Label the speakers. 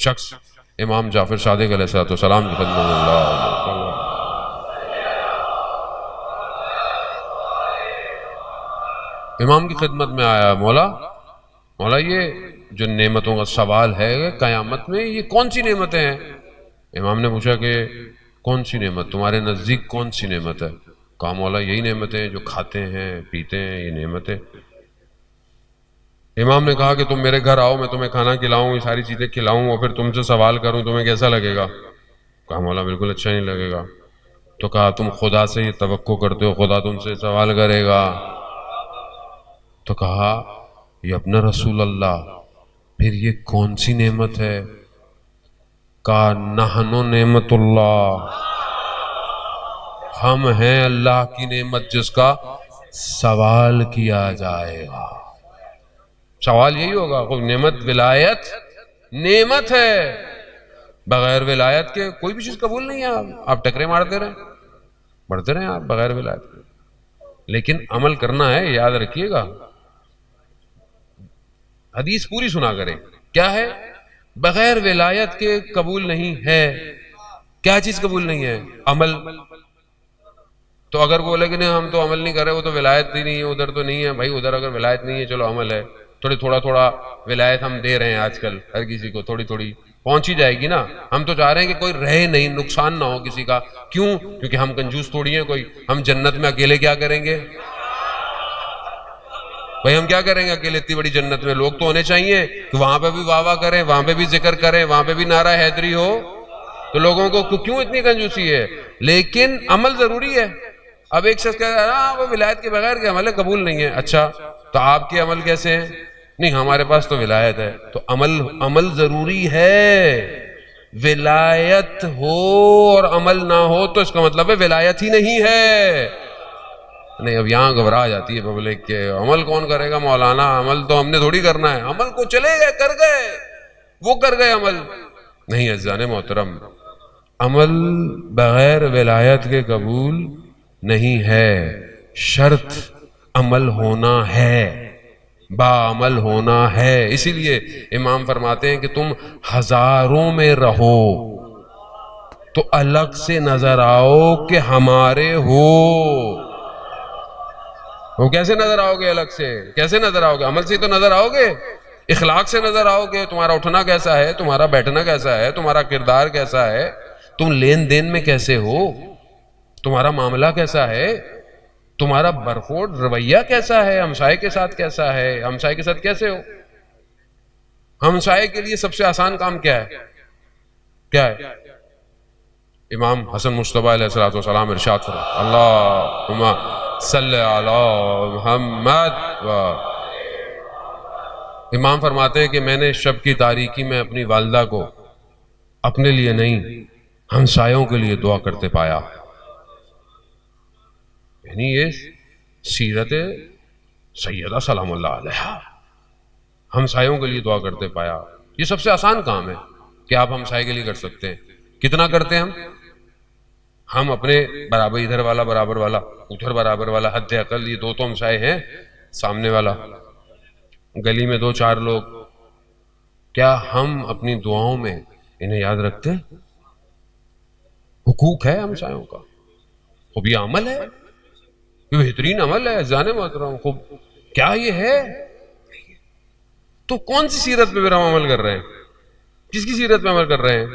Speaker 1: شخص امام جعفر صادق علیہ السلام کی خدمت میں اللہ امام کی خدمت میں آیا، مولا یہ جو نعمتوں کا سوال ہے قیامت میں یہ کون سی نعمتیں ہیں؟ امام نے پوچھا کہ کون سی نعمت تمہارے نزدیک کون سی نعمت ہے؟ کہا مولا یہی نعمتیں جو کھاتے ہیں پیتے ہیں، یہ نعمتیں۔ امام نے کہا کہ تم میرے گھر آؤ، میں تمہیں کھانا کھلاؤں، یہ ساری چیزیں کھلاؤں اور پھر تم سے سوال کروں، تمہیں کیسا لگے گا؟ کہا مولا بالکل اچھا نہیں لگے گا۔ تو کہا تم خدا سے یہ توقع کرتے ہو خدا تم سے سوال کرے گا؟ تو کہا یہ اپنا رسول اللہ پھر یہ کون سی نعمت ہے؟ کہا نحنو نعمت اللہ، ہم ہیں اللہ کی نعمت جس کا سوال کیا جائے گا۔ سوال یہی ہوگا، کوئی نعمت ولایت نعمت ہے، بغیر ولایت کے کوئی بھی چیز قبول نہیں ہے۔ آپ ٹکرے مارتے رہیں، بڑھتے رہیں آپ بغیر ولایت کے، لیکن عمل کرنا ہے، یاد رکھیے گا۔ حدیث پوری سنا کریں، کیا ہے؟ بغیر ولایت کے قبول نہیں ہے۔ کیا چیز قبول نہیں ہے؟ عمل۔ تو اگر وہ بولے کہ نہیں ہم تو عمل نہیں کر رہے، وہ تو ولایت ہی نہیں ہے، ادھر تو نہیں ہے۔ بھائی ادھر اگر ولایت نہیں ہے چلو عمل ہے، تھوڑا ولایت ہم دے رہے ہیں آج کل، ہر کسی کو تھوڑی پہنچ ہی جائے گی نا۔ ہم تو چاہ رہے ہیں کہ کوئی رہے نہیں، نقصان نہ ہو کسی کا۔ کیوں؟ کیونکہ ہم کنجوس تھوڑی ہیں کوئی، ہم جنت میں اکیلے کیا کریں گے؟ بھائی ہم کیا کریں گے اکیلے اتنی بڑی جنت میں؟ لوگ تو ہونے چاہیے کہ وہاں پہ بھی واہ واہ کریں، وہاں پہ بھی ذکر کریں، وہاں پہ بھی نعرہ حیدری ہو۔ تو لوگوں کو کیوں اتنی کنجوسی ہے؟ لیکن عمل ضروری ہے۔ اب ایک شخص کہہ رہا ہے وہ ولایت کے بغیر کے عمل قبول نہیں ہے۔ اچھا تو آپ کے عمل کیسے ہیں؟ نہیں ہمارے پاس تو ولایت ہے۔ تو عمل ضروری ہے۔ ولایت ہو اور عمل نہ ہو تو اس کا مطلب ہے ولایت ہی نہیں ہے۔ نہیں اب یہاں گھبرا جاتی ہے پبلک کے، عمل کون کرے گا مولانا؟ عمل تو ہم نے تھوڑی کرنا ہے، عمل کو چلے گئے کر گئے، وہ کر گئے عمل نہیں۔ عزیزان محترم، عمل بغیر ولایت کے قبول نہیں ہے، شرط عمل ہونا ہے، باعمل ہونا ہے۔ اسی لیے امام فرماتے ہیں کہ تم ہزاروں میں رہو تو الگ سے نظر آؤ کہ ہمارے ہو۔ وہ کیسے نظر آؤ گے؟ الگ سے کیسے نظر آؤ گے؟ عمل سے تو نظر آؤ گے، اخلاق سے نظر آؤ گے، تمہارا اٹھنا کیسا ہے، تمہارا بیٹھنا کیسا ہے، تمہارا کردار کیسا ہے، تم لین دین میں کیسے ہو، تمہارا معاملہ کیسا ہے، تمہارا برخورد رویہ کیسا ہے، ہمسائے کے ساتھ کیسا ہے، ہمسائے کے ساتھ کیسے ہو۔ ہمسائے کے لیے سب سے آسان کام کیا ہے؟ کیا ہے؟ امام حسن مصطفیٰ علیہ السلام ارشاد فرماتے ہیں اللہم صلی علی محمد امام فرماتے ہیں کہ میں نے شب کی تاریکی میں اپنی والدہ کو اپنے لیے نہیں ہمسایوں کے لیے دعا کرتے پایا۔ یعنی یہ سیرت سیدہ سلام اللہ علیہ، ہمسایوں کے لیے دعا کرتے پایا۔ یہ سب سے آسان کام ہے کہ آپ ہمسائے کے لیے کر سکتے ہیں۔ کتنا کرتے ہیں ہم اپنے برابر، ادھر والا برابر والا، ادھر برابر والا، حد اقل یہ دو تو ہمسائے ہیں، سامنے والا، گلی میں دو چار لوگ، کیا ہم اپنی دعاؤں میں انہیں یاد رکھتے ہیں؟ حقوق ہے ہمسایوں کا، خوب یہ عمل ہے، یہ بہترین عمل ہے جانے محترم، خوب کیا یہ ہے؟ تو کون سی سیرت پہ پھر ہم عمل کر رہے ہیں؟ کس کی سیرت پہ عمل کر رہے ہیں؟